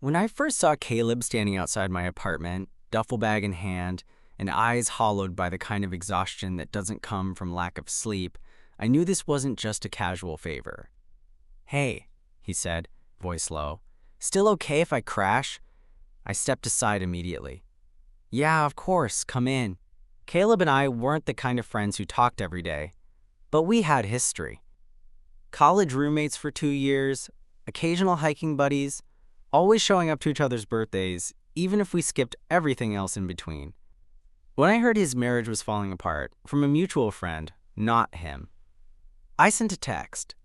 When I first saw Caleb standing outside my apartment, duffel bag in hand, and eyes hollowed by the kind of exhaustion that doesn't come from lack of sleep, I knew this wasn't just a casual favor. "Hey," he said, voice low. "Still okay if I crash?" I stepped aside immediately. "Yeah, of course, come in." Caleb and I weren't the kind of friends who talked every day, but we had history. College roommates for 2 years, occasional hiking buddies, always showing up to each other's birthdays, even if we skipped everything else in between. When I heard his marriage was falling apart, from a mutual friend, not him, I sent a text.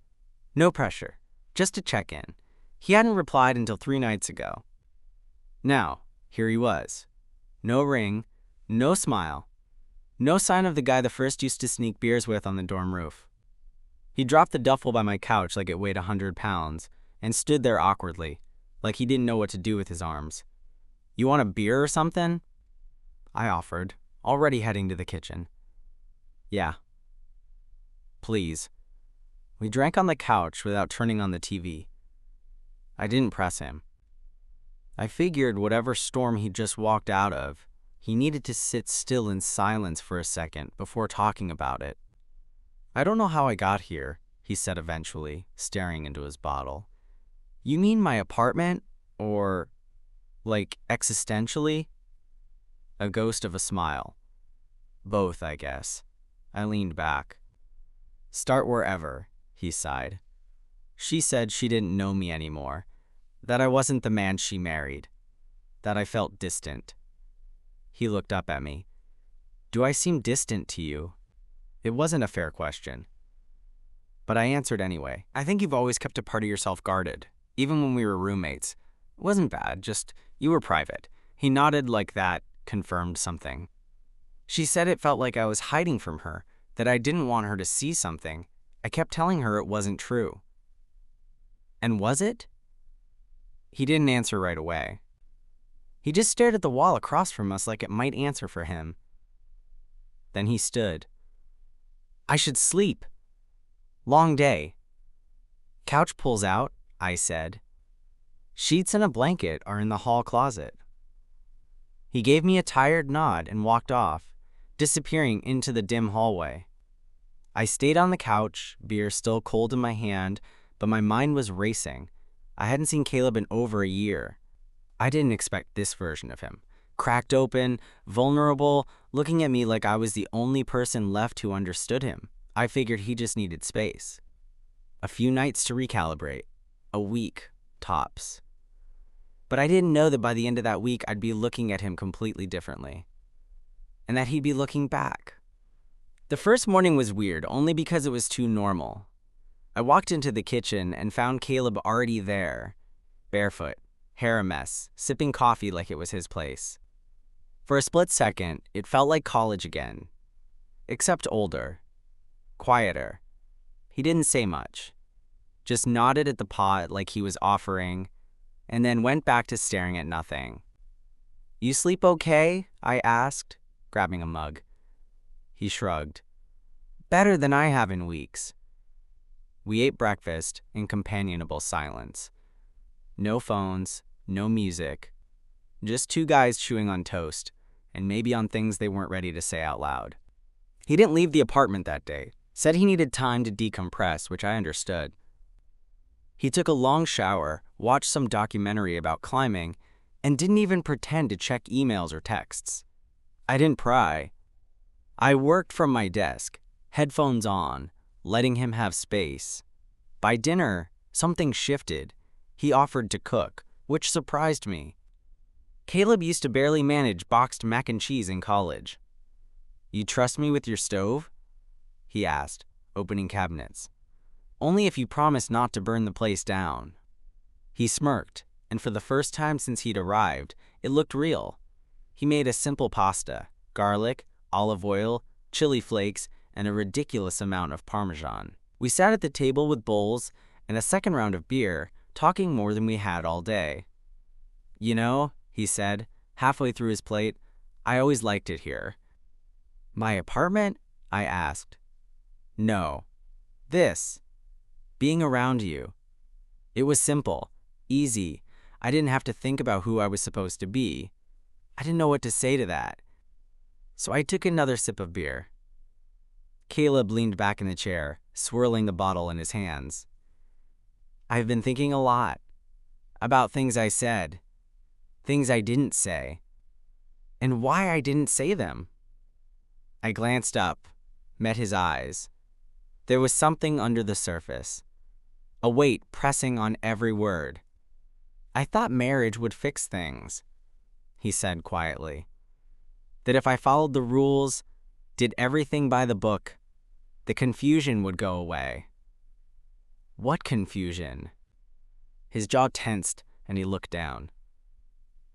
No pressure, just to check in. He hadn't replied until 3 nights ago. Now, here he was. No ring, no smile, no sign of the guy the first used to sneak beers with on the dorm roof. He dropped the duffel by my couch like it weighed 100 pounds and stood there awkwardly, like he didn't know what to do with his arms. "You want a beer or something?" I offered, already heading to the kitchen. "Yeah. Please." We drank on the couch without turning on the TV. I didn't press him. I figured whatever storm he'd just walked out of, he needed to sit still in silence for a second before talking about it. "I don't know how I got here," he said eventually, staring into his bottle. "You mean my apartment? Or, like, existentially?" A ghost of a smile. "Both, I guess." I leaned back. "Start wherever," he sighed. "She said she didn't know me anymore, that I wasn't the man she married, that I felt distant." He looked up at me. "Do I seem distant to you?" It wasn't a fair question, but I answered anyway. "I think you've always kept a part of yourself guarded, even when we were roommates. It wasn't bad, just you were private." He nodded like that confirmed something. "She said it felt like I was hiding from her, that I didn't want her to see something. I kept telling her it wasn't true." "And was it?" He didn't answer right away. He just stared at the wall across from us like it might answer for him. Then he stood. "I should sleep. Long day." "Couch pulls out," I said. "Sheets and a blanket are in the hall closet." He gave me a tired nod and walked off, disappearing into the dim hallway. I stayed on the couch, beer still cold in my hand, but my mind was racing. I hadn't seen Caleb in over a year. I didn't expect this version of him. Cracked open, vulnerable, looking at me like I was the only person left who understood him. I figured he just needed space. A few nights to recalibrate. A week, tops. But I didn't know that by the end of that week I'd be looking at him completely differently. And that he'd be looking back. The first morning was weird, only because it was too normal. I walked into the kitchen and found Caleb already there, barefoot, hair a mess, sipping coffee like it was his place. For a split second, it felt like college again. Except older. Quieter. He didn't say much. Just nodded at the pot like he was offering, and then went back to staring at nothing. "You sleep okay?" I asked, grabbing a mug. He shrugged. "Better than I have in weeks." We ate breakfast in companionable silence. No phones, no music. Just two guys chewing on toast, and maybe on things they weren't ready to say out loud. He didn't leave the apartment that day. Said he needed time to decompress, which I understood. He took a long shower, watched some documentary about climbing, and didn't even pretend to check emails or texts. I didn't pry. I worked from my desk, headphones on, letting him have space. By dinner, something shifted. He offered to cook, which surprised me. Caleb used to barely manage boxed mac and cheese in college. "You trust me with your stove?" he asked, opening cabinets. "Only if you promise not to burn the place down." He smirked, and for the first time since he'd arrived, it looked real. He made a simple pasta, garlic, olive oil, chili flakes, and a ridiculous amount of Parmesan. We sat at the table with bowls and a second round of beer, talking more than we had all day. "You know," he said, halfway through his plate, "I always liked it here." "My apartment?" I asked. "No. This. Being around you. It was simple, easy. I didn't have to think about who I was supposed to be. I didn't know what to say to that. So I took another sip of beer. Caleb leaned back in the chair, swirling the bottle in his hands. I've been thinking a lot about things I said, things I didn't say, and why I didn't say them. I glanced up, met his eyes. There was something under the surface, a weight pressing on every word. I thought marriage would fix things, he said quietly. That if I followed the rules, did everything by the book, the confusion would go away. What confusion? His jaw tensed and he looked down.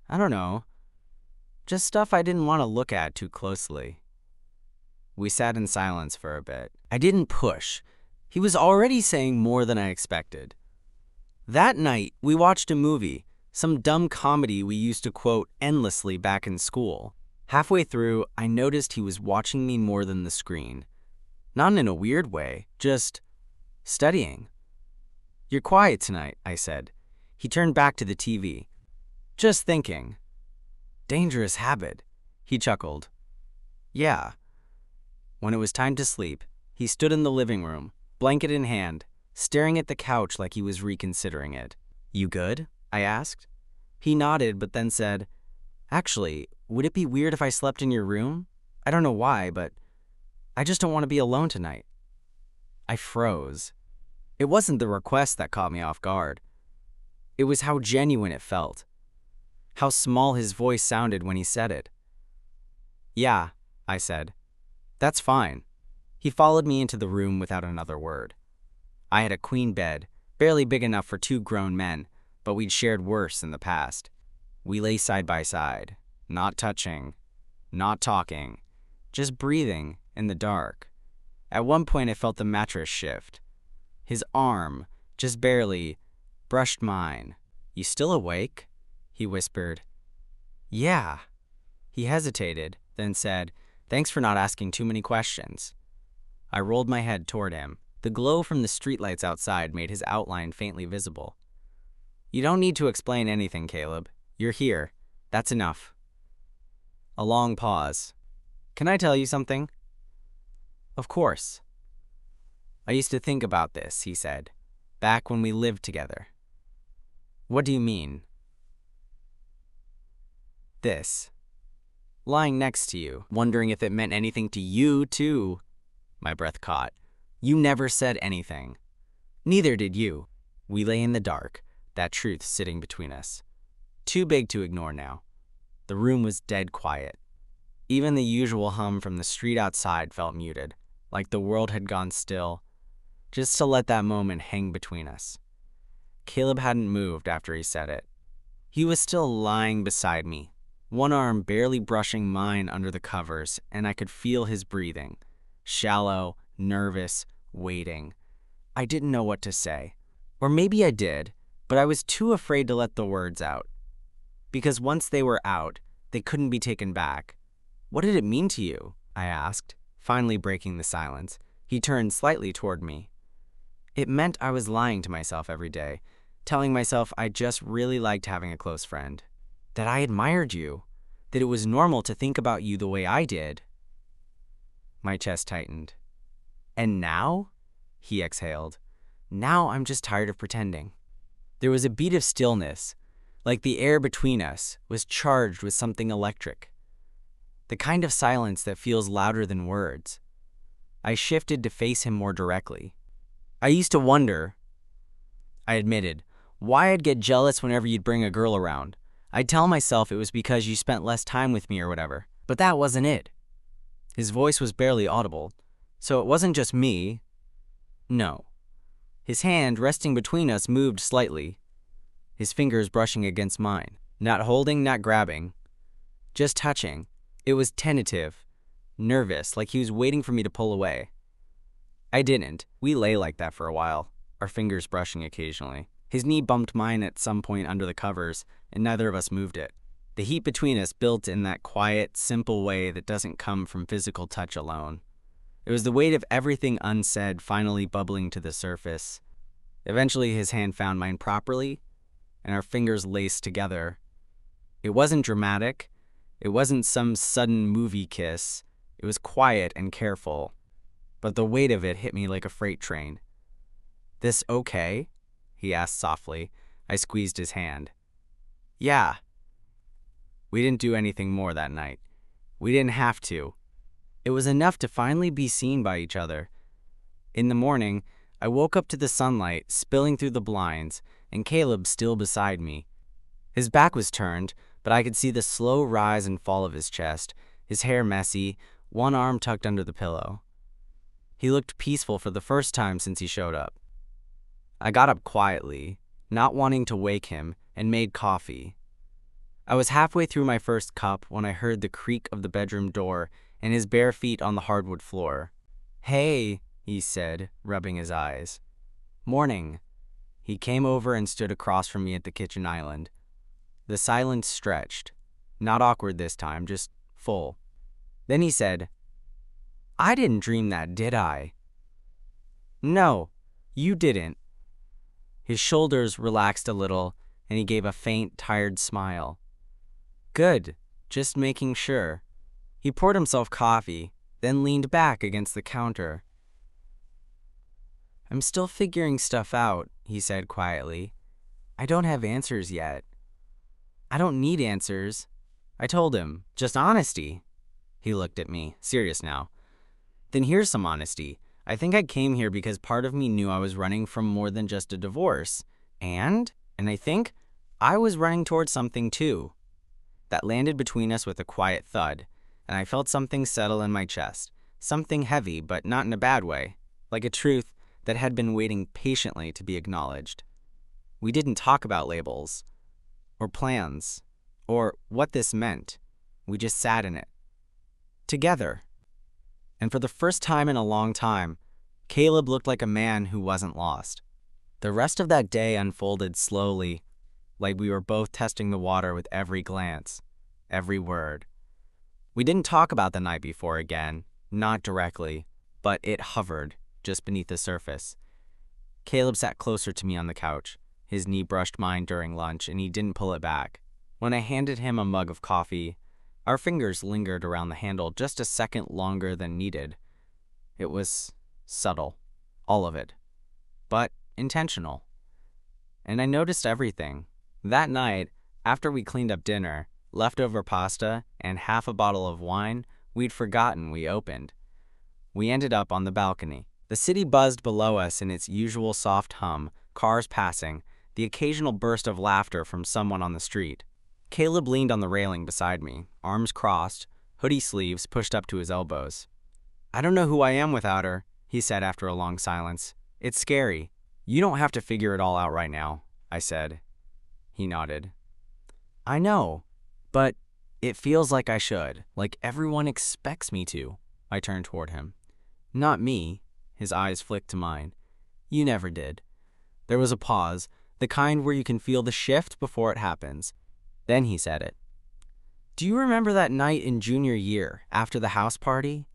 I don't know. Just stuff I didn't want to look at too closely. We sat in silence for a bit. I didn't push. He was already saying more than I expected. That night, we watched a movie, some dumb comedy we used to quote endlessly back in school. Halfway through, I noticed he was watching me more than the screen. Not in a weird way, just studying. You're quiet tonight, I said. He turned back to the TV. Just thinking. Dangerous habit, he chuckled. Yeah. When it was time to sleep, he stood in the living room, blanket in hand, staring at the couch like he was reconsidering it. You good? I asked. He nodded, but then said, Actually, would it be weird if I slept in your room? I don't know why, but I just don't want to be alone tonight. I froze. It wasn't the request that caught me off guard. It was how genuine it felt. How small his voice sounded when he said it. Yeah, I said. That's fine. He followed me into the room without another word. I had a queen bed, barely big enough for 2 grown men, but we'd shared worse in the past. We lay side by side, not touching, not talking, just breathing in the dark. At one point I felt the mattress shift. His arm, just barely, brushed mine. You still awake? He whispered. Yeah. He hesitated, then said, Thanks for not asking too many questions. I rolled my head toward him. The glow from the streetlights outside made his outline faintly visible. You don't need to explain anything, Caleb. You're here. That's enough. A long pause. Can I tell you something? Of course. I used to think about this, he said, back when we lived together. What do you mean? This. Lying next to you, wondering if it meant anything to you, too. My breath caught. You never said anything. Neither did you. We lay in the dark, that truth sitting between us. Too big to ignore now. The room was dead quiet. Even the usual hum from the street outside felt muted, like the world had gone still, just to let that moment hang between us. Caleb hadn't moved after he said it. He was still lying beside me, one arm barely brushing mine under the covers, and I could feel his breathing. Shallow, nervous, waiting. I didn't know what to say. Or maybe I did, but I was too afraid to let the words out. Because once they were out, they couldn't be taken back. What did it mean to you? I asked, finally breaking the silence. He turned slightly toward me. It meant I was lying to myself every day, telling myself I just really liked having a close friend. That I admired you. That it was normal to think about you the way I did. My chest tightened. And now? He exhaled. Now I'm just tired of pretending. There was a beat of stillness, like the air between us was charged with something electric. The kind of silence that feels louder than words. I shifted to face him more directly. I used to wonder, I admitted, why I'd get jealous whenever you'd bring a girl around. I'd tell myself it was because you spent less time with me or whatever. But that wasn't it. His voice was barely audible, so it wasn't just me. No. His hand, resting between us, moved slightly, his fingers brushing against mine. Not holding, not grabbing. Just touching. It was tentative, nervous, like he was waiting for me to pull away. I didn't. We lay like that for a while, our fingers brushing occasionally. His knee bumped mine at some point under the covers, and neither of us moved it. The heat between us built in that quiet, simple way that doesn't come from physical touch alone. It was the weight of everything unsaid finally bubbling to the surface. Eventually his hand found mine properly, and our fingers laced together. It wasn't dramatic. It wasn't some sudden movie kiss. It was quiet and careful, but the weight of it hit me like a freight train. "This okay?" he asked softly. I squeezed his hand. "Yeah." We didn't do anything more that night. We didn't have to. It was enough to finally be seen by each other. In the morning, I woke up to the sunlight spilling through the blinds and Caleb still beside me. His back was turned, but I could see the slow rise and fall of his chest, his hair messy, one arm tucked under the pillow. He looked peaceful for the first time since he showed up. I got up quietly, not wanting to wake him, and made coffee. I was halfway through my first cup when I heard the creak of the bedroom door and his bare feet on the hardwood floor. "Hey," he said, rubbing his eyes. "Morning." He came over and stood across from me at the kitchen island. The silence stretched. Not awkward this time, just full. Then he said, "I didn't dream that, did I?" "No, you didn't." His shoulders relaxed a little, and he gave a faint, tired smile. "Good, just making sure." He poured himself coffee, then leaned back against the counter. "I'm still figuring stuff out," he said quietly. "I don't have answers yet." "I don't need answers," I told him. "Just honesty." He looked at me, serious now. "Then here's some honesty. I think I came here because part of me knew I was running from more than just a divorce. And I think I was running towards something too." That landed between us with a quiet thud, and I felt something settle in my chest. Something heavy, but not in a bad way, like a truth that had been waiting patiently to be acknowledged. We didn't talk about labels, or plans, or what this meant. We just sat in it. Together. And for the first time in a long time, Caleb looked like a man who wasn't lost. The rest of that day unfolded slowly, like we were both testing the water with every glance, every word. We didn't talk about the night before again, not directly, but it hovered just beneath the surface. Caleb sat closer to me on the couch. His knee brushed mine during lunch, and he didn't pull it back. When I handed him a mug of coffee, our fingers lingered around the handle just a second longer than needed. It was subtle, all of it, but intentional. And I noticed everything. That night, after we cleaned up dinner, leftover pasta, and half a bottle of wine we'd forgotten we opened, we ended up on the balcony. The city buzzed below us in its usual soft hum, cars passing, the occasional burst of laughter from someone on the street. Caleb leaned on the railing beside me, arms crossed, hoodie sleeves pushed up to his elbows. "I don't know who I am without her," he said after a long silence. "It's scary." "You don't have to figure it all out right now," I said. He nodded. "I know, but it feels like I should, like everyone expects me to." I turned toward him. "Not me." His eyes flicked to mine. "You never did." There was a pause, the kind where you can feel the shift before it happens. Then he said it. "Do you remember that night in junior year, after the house party?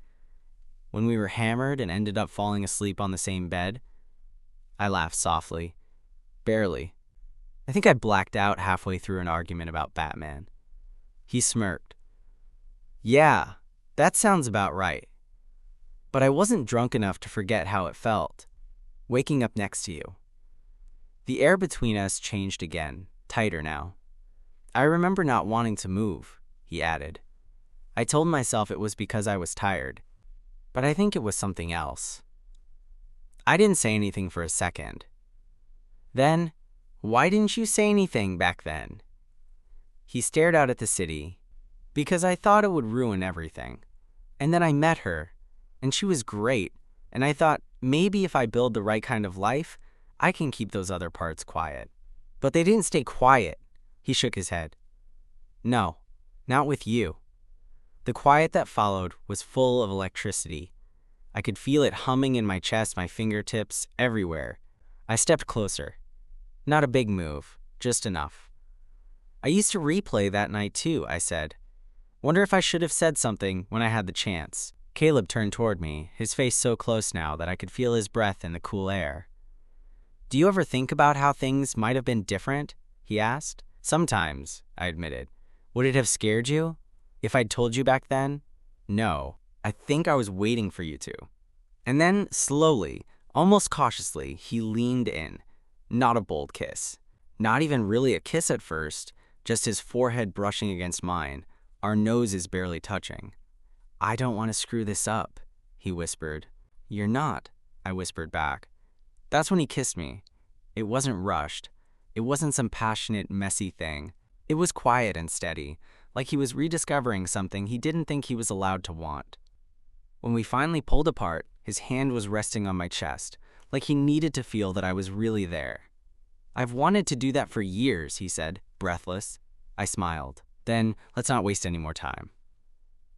When we were hammered and ended up falling asleep on the same bed?" I laughed softly. Barely. I think I blacked out halfway through an argument about Batman. He smirked. "Yeah, that sounds about right. But I wasn't drunk enough to forget how it felt, waking up next to you." The air between us changed again, tighter now. "I remember not wanting to move," he added. I told myself it was because I was tired, but I think it was something else. I didn't say anything for a second. Then, "Why didn't you say anything back then?" He stared out at the city. "Because I thought it would ruin everything. And then I met her, and she was great, and I thought maybe if I build the right kind of life, I can keep those other parts quiet." But they didn't stay quiet. He shook his head. "No, not with you." The quiet that followed was full of electricity. I could feel it humming in my chest, my fingertips, everywhere. I stepped closer. Not a big move, just enough. "I used to replay that night too," I said. "Wonder if I should have said something when I had the chance." Caleb turned toward me, his face so close now that I could feel his breath in the cool air. "Do you ever think about how things might have been different? he asked. Sometimes, I admitted. Would it have scared you? If I'd told you back then? No. I think I was waiting for you to. And then, slowly, almost cautiously, he leaned in. Not a bold kiss. Not even really a kiss at first, just his forehead brushing against mine, our noses barely touching. I don't want to screw this up, he whispered. You're not, I whispered back. That's when he kissed me. It wasn't rushed. It wasn't some passionate, messy thing. It was quiet and steady, like he was rediscovering something he didn't think he was allowed to want. When we finally pulled apart, his hand was resting on my chest, like he needed to feel that I was really there. I've wanted to do that for years, he said, breathless. I smiled. Then, let's not waste any more time.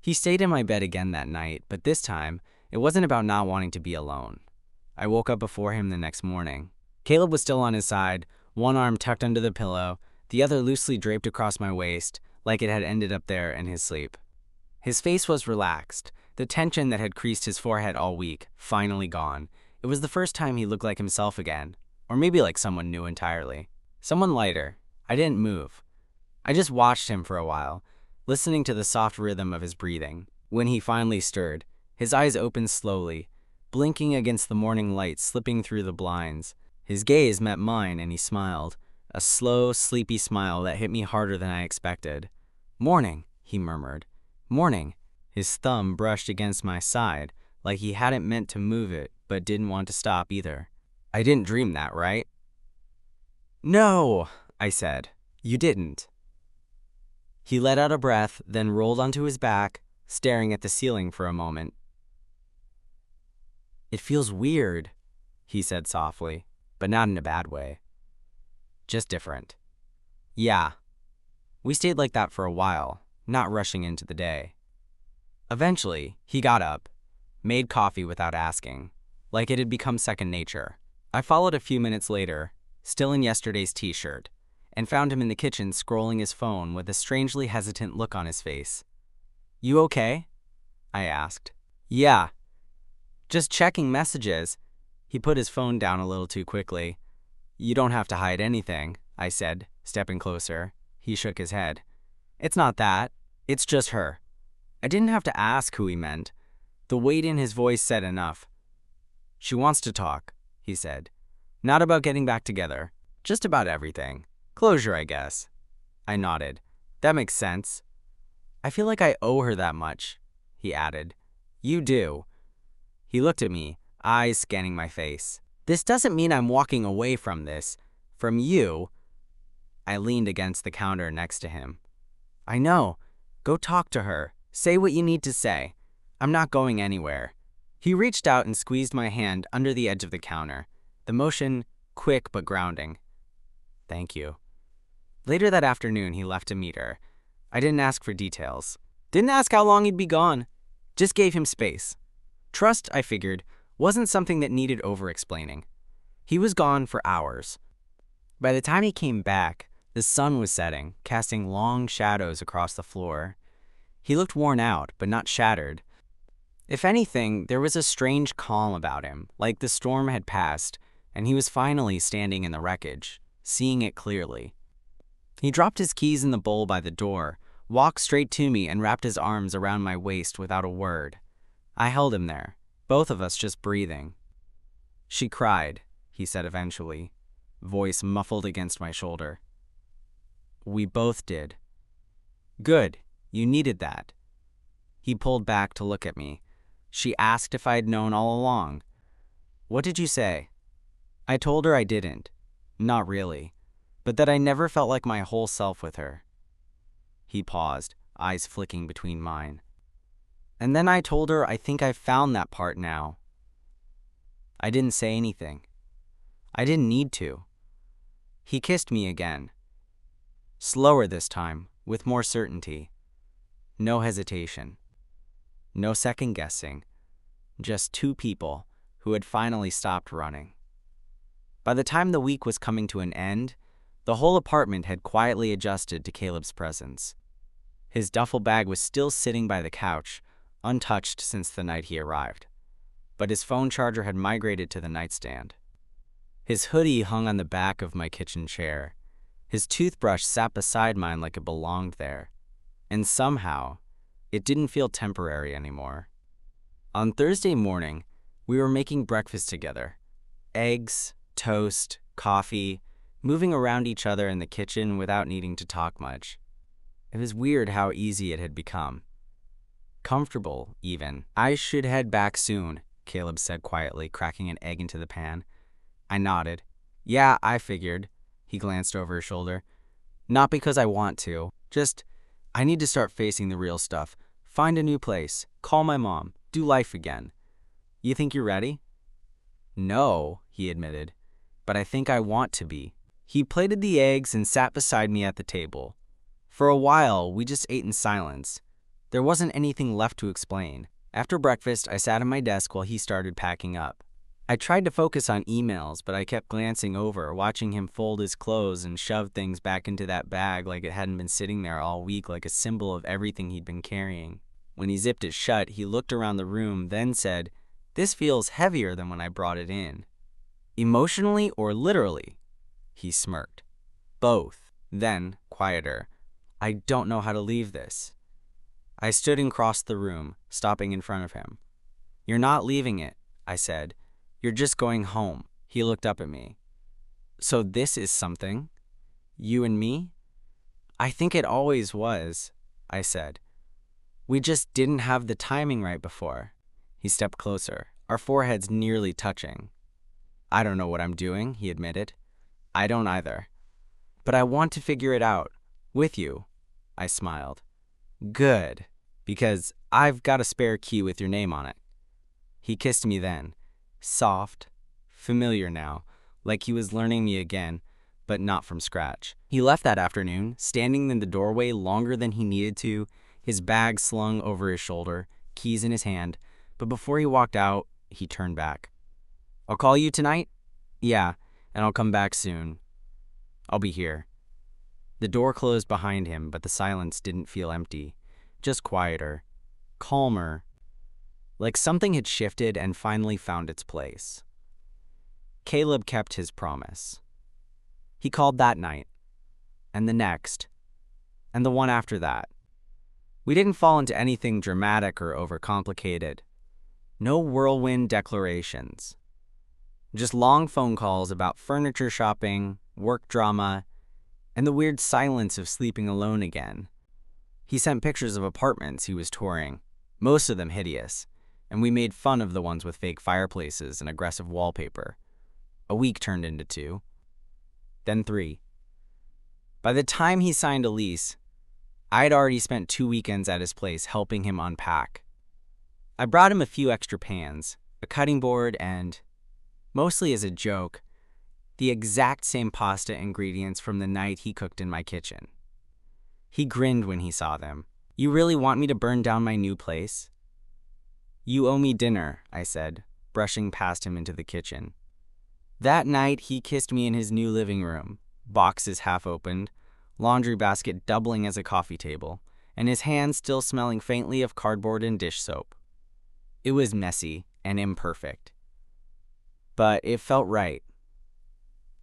He stayed in my bed again that night, but this time, it wasn't about not wanting to be alone. I woke up before him the next morning. Caleb was still on his side, one arm tucked under the pillow, the other loosely draped across my waist, like it had ended up there in his sleep. His face was relaxed, the tension that had creased his forehead all week, finally gone. It was the first time he looked like himself again, or maybe like someone new entirely. Someone lighter. I didn't move. I just watched him for a while, listening to the soft rhythm of his breathing. When he finally stirred, his eyes opened slowly, blinking against the morning light slipping through the blinds. His gaze met mine and he smiled, a slow, sleepy smile that hit me harder than I expected. Morning, he murmured. Morning. His thumb brushed against my side, like he hadn't meant to move it, but didn't want to stop either. I didn't dream that, right? No, I said. You didn't. He let out a breath, then rolled onto his back, staring at the ceiling for a moment. It feels weird, he said softly, but not in a bad way. Just different. Yeah. We stayed like that for a while, not rushing into the day. Eventually, he got up, made coffee without asking, like it had become second nature. I followed a few minutes later, still in yesterday's t-shirt, and found him in the kitchen scrolling his phone with a strangely hesitant look on his face. You okay? I asked. Yeah. Just checking messages. He put his phone down a little too quickly. You don't have to hide anything, I said, stepping closer. He shook his head. It's not that. It's just her. I didn't have to ask who he meant. The weight in his voice said enough. She wants to talk, he said. Not about getting back together. Just about everything. Closure, I guess. I nodded. That makes sense. I feel like I owe her that much, he added. You do. He looked at me, eyes scanning my face. This doesn't mean I'm walking away from this. From you. I leaned against the counter next to him. I know. Go talk to her. Say what you need to say. I'm not going anywhere. He reached out and squeezed my hand under the edge of the counter, the motion quick but grounding. Thank you. Later that afternoon, he left to meet her. I didn't ask for details. Didn't ask how long he'd be gone. Just gave him space. Trust, I figured, wasn't something that needed over-explaining. He was gone for hours. By the time he came back, the sun was setting, casting long shadows across the floor. He looked worn out, but not shattered. If anything, there was a strange calm about him, like the storm had passed, and he was finally standing in the wreckage, seeing it clearly. He dropped his keys in the bowl by the door, walked straight to me and wrapped his arms around my waist without a word. I held him there, both of us just breathing. She cried, he said eventually, voice muffled against my shoulder. We both did. Good, you needed that. He pulled back to look at me. She asked if I'd known all along. What did you say? I told her I didn't. Not really. But that I never felt like my whole self with her. He paused, eyes flicking between mine. And then I told her I think I've found that part now. I didn't say anything. I didn't need to. He kissed me again. Slower this time, with more certainty. No hesitation. No second guessing. Just two people who had finally stopped running. By the time the week was coming to an end, the whole apartment had quietly adjusted to Caleb's presence. His duffel bag was still sitting by the couch, untouched since the night he arrived. But his phone charger had migrated to the nightstand. His hoodie hung on the back of my kitchen chair. His toothbrush sat beside mine like it belonged there, and somehow, it didn't feel temporary anymore. On Thursday morning, we were making breakfast together. Eggs, toast, coffee, moving around each other in the kitchen without needing to talk much. It was weird how easy it had become. Comfortable, even. "I should head back soon," Caleb said quietly, cracking an egg into the pan. I nodded. "Yeah, I figured." He glanced over his shoulder. "Not because I want to. Just, I need to start facing the real stuff. Find a new place. Call my mom. Do life again. You think you're ready?" "No," he admitted, "but I think I want to be." He plated the eggs and sat beside me at the table. For a while, we just ate in silence. There wasn't anything left to explain. After breakfast, I sat at my desk while he started packing up. I tried to focus on emails, but I kept glancing over, watching him fold his clothes and shove things back into that bag like it hadn't been sitting there all week, like a symbol of everything he'd been carrying. When he zipped it shut, he looked around the room, then said, "This feels heavier than when I brought it in." "Emotionally or literally?" He smirked. "Both." Then, quieter, "I don't know how to leave this." I stood and crossed the room, stopping in front of him. "You're not leaving it," I said. "You're just going home." He looked up at me. "So this is something? You and me?" "I think it always was," I said. "We just didn't have the timing right before." He stepped closer, our foreheads nearly touching. "I don't know what I'm doing," he admitted. "I don't either. But I want to figure it out. With you." I smiled. "Good, because I've got a spare key with your name on it." He kissed me then. Soft, familiar now, like he was learning me again, but not from scratch. He left that afternoon, standing in the doorway longer than he needed to, his bag slung over his shoulder, keys in his hand, but before he walked out, he turned back. "I'll call you tonight?" "Yeah, and I'll come back soon. I'll be here." The door closed behind him, but the silence didn't feel empty, just quieter, calmer, like something had shifted and finally found its place. Caleb kept his promise. He called that night, and the next, and the one after that. We didn't fall into anything dramatic or overcomplicated. No whirlwind declarations. Just long phone calls about furniture shopping, work drama, and the weird silence of sleeping alone again. He sent pictures of apartments he was touring, most of them hideous, and we made fun of the ones with fake fireplaces and aggressive wallpaper. A week turned into 2, then 3. By the time he signed a lease, I'd already spent 2 weekends at his place helping him unpack. I brought him a few extra pans, a cutting board, and, mostly as a joke, the exact same pasta ingredients from the night he cooked in my kitchen. He grinned when he saw them. "You really want me to burn down my new place?" "You owe me dinner," I said, brushing past him into the kitchen. That night, he kissed me in his new living room, boxes half opened, laundry basket doubling as a coffee table, and his hands still smelling faintly of cardboard and dish soap. It was messy and imperfect, but it felt right.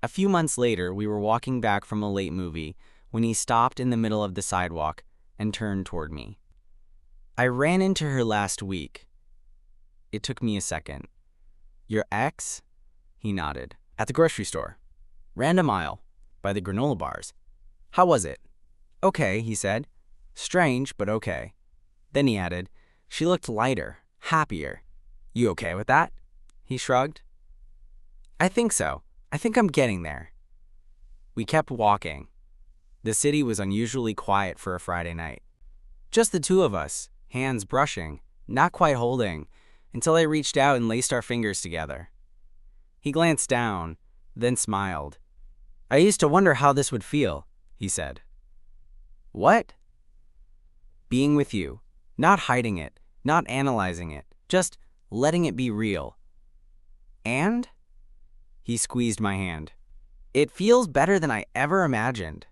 A few months later, we were walking back from a late movie when he stopped in the middle of the sidewalk and turned toward me. "I ran into her last week." It took me a second. "Your ex?" He nodded. "At the grocery store. Ran a mile. By the granola bars. How was it?" "Okay," he said. "Strange, but okay." Then he added, "She looked lighter, happier." "You okay with that?" He shrugged. "I think so. I think I'm getting there." We kept walking. The city was unusually quiet for a Friday night. Just the two of us, hands brushing, not quite holding, until I reached out and laced our fingers together. He glanced down, then smiled. "I used to wonder how this would feel," he said. "What?" "Being with you. Not hiding it, not analyzing it, just letting it be real." "And?" He squeezed my hand. "It feels better than I ever imagined."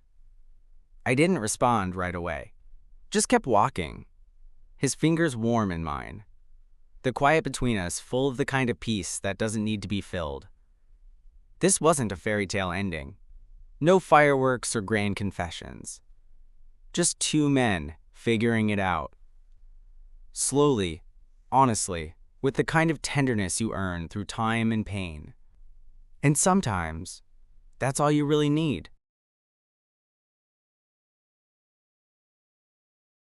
I didn't respond right away. Just kept walking, his fingers warm in mine. The quiet between us full of the kind of peace that doesn't need to be filled. This wasn't a fairy tale ending. No fireworks or grand confessions. Just two men figuring it out. Slowly, honestly, with the kind of tenderness you earn through time and pain. And sometimes, that's all you really need.